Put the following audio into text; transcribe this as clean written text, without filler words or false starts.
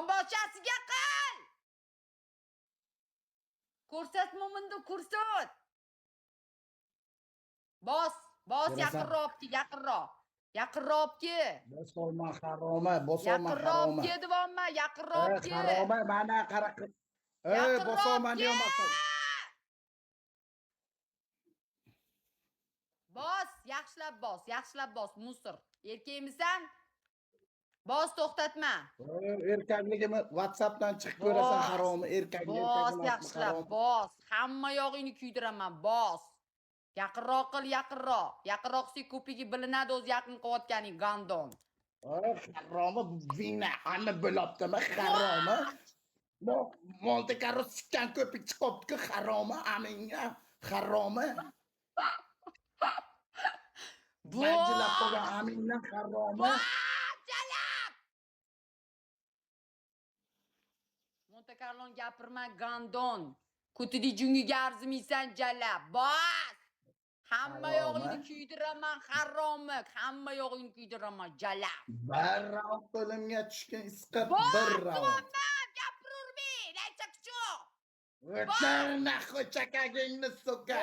boshasiga qil. Ko'rsat mo'minni ko'rsat. Bos yaqinroq, yaqinroq. Bosolma haroma, bosolma Yaqinroq haroma. deyapman, yaqinroq. Haroma, mana qara. Bosolma deyapman. Bos, yaxshilab bos, musor. Erkakmisan? Bos, to'xtatma. Erkakligimi WhatsAppdan chiqib ko'rasan haromi, erkaklik Bos, emasmi yaxshilab harom. bos. Hamma yog'ingni kuydiraman, bos. Yaqinroq qil, yaqinroq. Yaqinroqsi ko'pigi bilinadi o'z yaqin qilayotganing gandon. Haromi vina hamma bo'libdimi haromi? Monte Carlo sikkan ko'pik chiqibdi haromi aminga haromi. Bajilab qo'ygan amindan haromi. Monte Carlo'ni gapirma gandon. Ko'tidi jungiga arzimaysan jalab. Bos! Hamma yog'ingni kuydiraman, haromi. Hamma yog'ingni kuydiraman, jalab. Bir raund qo'limga tushgan isqib bir raund. Gapirurmi, naycha kuchuk. O'tir naxo chakagingni so'ka.